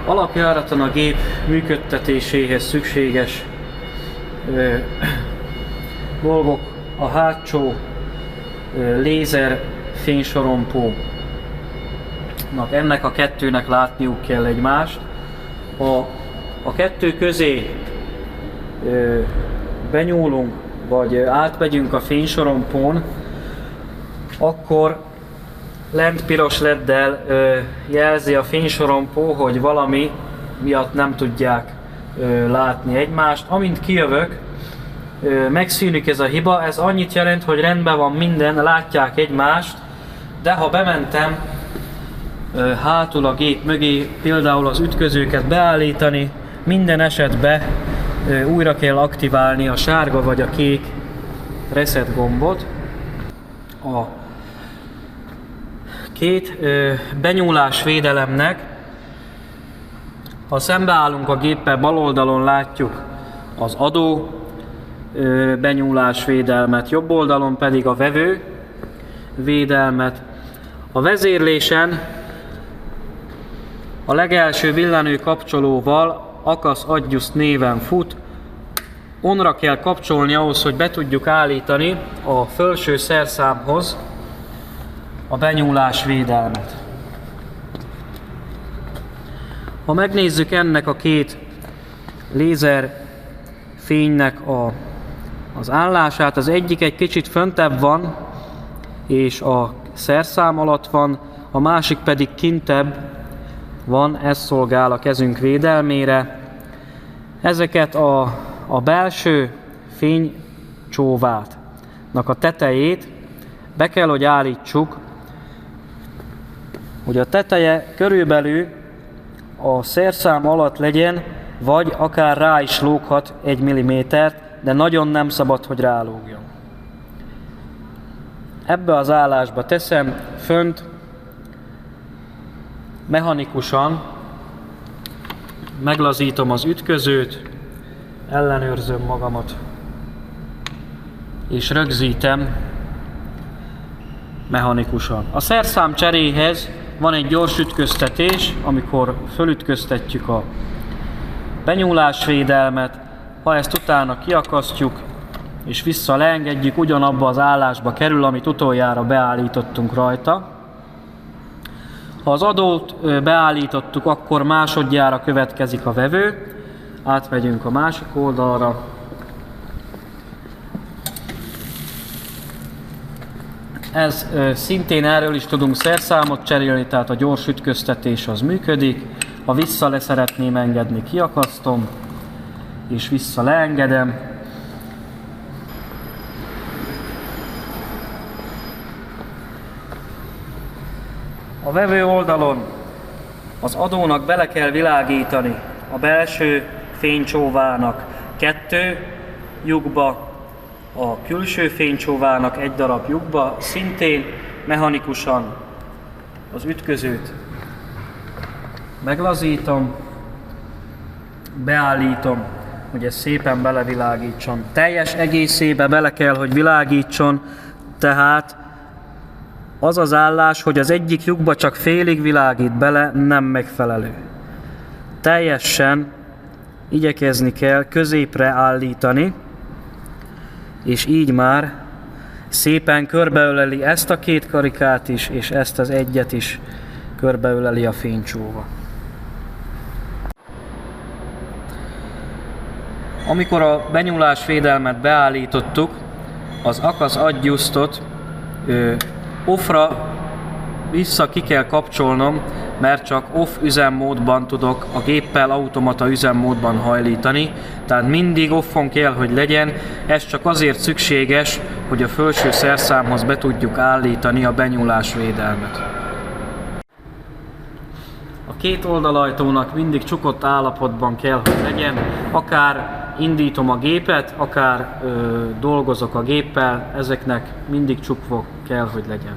Alapjáraton a gép működtetéséhez szükséges dolgok a hátsó lézer fénysorompónak. Ennek a kettőnek látniuk kell egymást. A kettő közé benyúlunk, vagy átmegyünk a fénysorompón, akkor lent piros leddel jelzi a fénysorompó, hogy valami miatt nem tudják látni egymást. Amint kijövök, megszűnik ez a hiba, ez annyit jelent, hogy rendben van minden, látják egymást, de ha bementem hátul a gép mögé, például az ütközőket beállítani, minden esetben újra kell aktiválni a sárga vagy a kék reset gombot. A két benyúlás védelemnek, ha szembeállunk a géppel, bal oldalon látjuk az adó benyúlás védelmet, jobb oldalon pedig a vevő védelmet. A vezérlésen a legelső villanő kapcsolóval Akasz Adjust néven fut. Onra kell kapcsolni ahhoz, hogy be tudjuk állítani a felső szerszámhoz a benyúlás védelmet. Ha megnézzük ennek a két lézer fénynek az állását, az egyik egy kicsit föntebb van, és a szerszám alatt van, a másik pedig kintebb van, ez szolgál a kezünk védelmére. Ezeket a belső fénycsóvátnak a tetejét be kell, hogy állítsuk, hogy a teteje körülbelül a szerszám alatt legyen, vagy akár rá is lóghat 1 millimétert, de nagyon nem szabad, hogy rálógjon. Ebbe az állásba teszem fönt, mechanikusan meglazítom az ütközőt, ellenőrzöm magamat, és rögzítem mechanikusan. A szerszám cseréhez van egy gyors ütköztetés, amikor fölütköztetjük a benyúlásvédelmet, ha ezt utána kiakasztjuk és vissza leengedjük, ugyanabba az állásba kerül, amit utoljára beállítottunk rajta. Ha az adót beállítottuk, akkor másodjára következik a vevő. Átmegyünk a másik oldalra. Ez szintén erről is tudunk szerszámot cserélni, tehát a gyors ütköztetés az működik. Ha vissza le szeretném engedni, kiakasztom, és vissza leengedem. A vevő oldalon az adónak bele kell világítani a belső fénycsóvának 2 lyukba, a külső fénycsóvának 1 darab lyukba, szintén mechanikusan az ütközőt meglazítom, beállítom, hogy ez szépen belevilágítson. Teljes egészébe bele kell, hogy világítson, tehát az az állás, hogy az egyik lyukba csak félig világít bele, nem megfelelő. Teljesen igyekezni kell középre állítani, és így már szépen körbeöleli ezt a két karikát is, és ezt az egyet is körbeöleli a fénycsóva. Amikor a benyúlásvédelmet beállítottuk, az Akasz Adjustot offra vissza ki kell kapcsolnom, mert csak off üzemmódban tudok a géppel automata üzemmódban hajlítani, tehát mindig offon kell, hogy legyen. Ez csak azért szükséges, hogy a felső szerszámhoz be tudjuk állítani a benyúlásvédelmet. A két oldalajtónak mindig csukott állapotban kell, hogy legyen, akár indítom a gépet, akár dolgozok a géppel, ezeknek mindig csukva kell, hogy legyen.